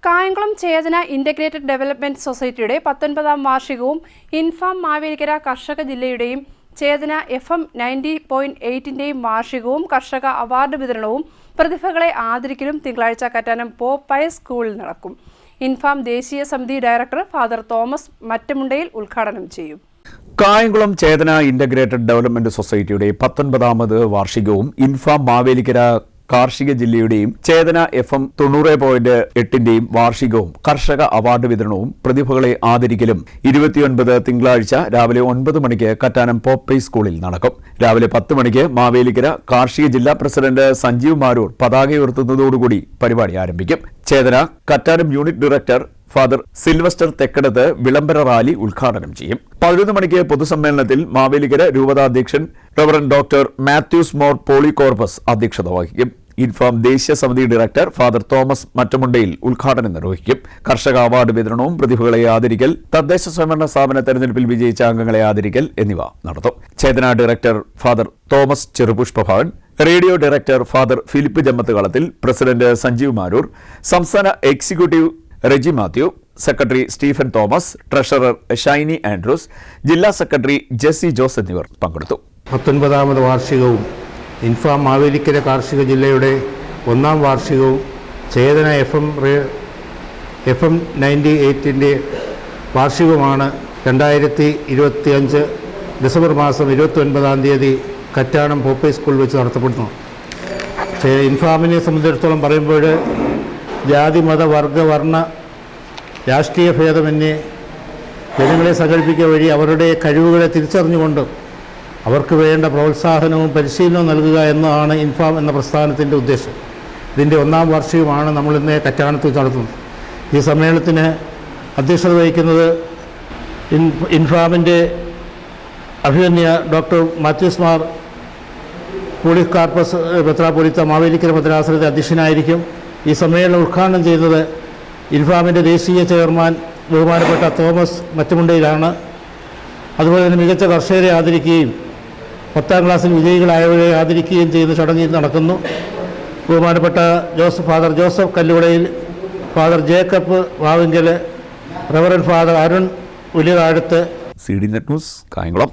കായംകുളം ചേതന integrated development സൊസൈറ്റിയുടെ 19ാം വാർഷികവും ഇൻഫാം മാവേലിക്കര കർഷക ജില്ലയുടെയും ചേതന FM 90.8ന്റെയും വാർഷികവും കർഷക അവാർഡ് വിതരണവും പ്രതിഭകളെ ആദരിക്കലും തിങ്കളാഴ്ച കറ്റാനം പോപ്പയസ് സ്കൂളിൽ നടക്കും. ഇൻഫാം ദേശീയ സമിതി ഡയറക്ടർ ഫാദർ തോമസ് മറ്റമുണ്ടയിൽ ഉദ്ഘാടനം ചെയ്യും. കായംകുളം ചേതന ഇന്റഗ്രേറ്റഡ് ഡെവലപ്മെന്റ് സൊസൈറ്റിയുടെ 19ാമത് വാർഷികവും ഇൻഫാം മാവേലിക്കര കാർഷിക ജില്ലയുടെയും ചേതന FM 90.8ന്റെയും വാർഷികവും കർഷക അവാർഡ് വിതരണവും പ്രതിഭകളെ ആദരിക്കലും 29 തിങ്കളാഴ്ച രാവിലെ 9 മണിക്ക് കറ്റാനം പോപ്പയസ് സ്കൂളിൽ നടക്കും. രാവിലെ 10 മണിക്ക് മാവേലിക്കര കാർഷിക ജില്ലാ പ്രസിഡന്റ് സഞ്ജീവ് മാരൂർ പതാക ഉയർത്തുന്നതോടുകൂടി പരിപാടി ആരംഭിക്കും. Chethana Kattanam unit director father Sylvester Thekkadath വിളംബര റാലി ഉദ്ഘാടനം ചെയ്യും. 11 മണിക്ക് പൊതുസമ്മേളനത്തിൽ മാവേലിക്കര രൂപതാധ്യക്ഷൻ reverend doctor Mathews Mor Polycarpus അധ്യക്ഷത വഹിക്കും. ഇൻഫാം ദേശീയ സമിതി ഡയറക്ടർ ഫാദർ തോമസ് മറ്റമുണ്ടയിൽ ഉദ്ഘാടനം നിർവഹിക്കും. കർഷക അവാർഡ് വിതരണവും പ്രതിഭകളെ ആദരിക്കൽ, തദ്ദേശ സ്വയംഭരണ സ്ഥാപന തെരഞ്ഞെടുപ്പിൽ വിജയിച്ച അംഗങ്ങളെ ആദരിക്കൽ എന്നിവ നടത്തും. Chethana director father Thomas Cherupushpabhavan, radio director father Philip Jammathukalathil, president Sanjeev Maroor, സംസ്ഥാന executive Reji Mathew, secretary Stephen Thomas, treasurer Shiny Andrews, ജില്ലാ സെക്രട്ടറി ജെസ്സി ജോസ് എന്നിവർ പങ്കെടുത്തു. 19ാമത് വാർഷികവും ഇൻഫാം മാവേലിക്കര കാർഷിക ജില്ലയുടെ 1ാം വാർഷികവും ചേതന FM 98ന്റെ വാർഷികവുമാണ് 2025 ഡിസംബർ മാസം 29ാം തീയതി കറ്റാനം പോപ്പയസ് സ്കൂളിൽ വെച്ച് നടത്തപ്പെടുന്നു. ഇൻഫാമിനെ സംബന്ധിച്ചിടത്തോളം പറയുമ്പോൾ ജാതി മത വർഗ വർണ്ണ രാഷ്ട്രീയ ഭേദമന്യേ ജനങ്ങളെ സംഘടിപ്പിക്കുക വഴി അവരുടെ കഴിവുകളെ തിരിച്ചറിഞ്ഞുകൊണ്ട് അവർക്ക് വേണ്ട പ്രോത്സാഹനവും പരിശീലനവും നൽകുക എന്നതാണ് ഇൻഫാം എന്ന പ്രസ്ഥാനത്തിൻ്റെ ഉദ്ദേശം. ഇതിൻ്റെ 1ാം വാർഷികമാണ് നമ്മളിന്ന് കറ്റാനത്ത് നടത്തുന്നത്. ഈ സമ്മേളനത്തിന് അധ്യക്ഷത വഹിക്കുന്നത് ഇൻഫാമിൻ്റെ അഭിമന്യ ഡോക്ടർ മാത്യൂസ് മാർ പോളികാർപ്പസ് മെത്രാപ്പൊലീത്ത മാവേലിക്കര ഭദ്രാസനത്തെ അധ്യക്ഷനായിരിക്കും. ഈ സമ്മേളനം ഉദ്ഘാടനം ചെയ്യുന്നത് ഇൻഫാമിൻ്റെ ദേശീയ ചെയർമാൻ ബഹുമാനപ്പെട്ട തോമസ് മറ്റമുണ്ടയിലാണ്. അതുപോലെ തന്നെ മികച്ച കർഷകരെ ആദരിക്കുകയും 10ാം ക്ലാസ്സിൽ വിജയികളായവരെ ആദരിക്കുകയും ചെയ്യുന്ന ചടങ്ങിൽ നടക്കുന്നു. ബഹുമാനപ്പെട്ട father Joseph Kalluvalayil, father Jacob Vavinkal, reverend father Arun Ulikazhath. CD net news, Kayamkulam.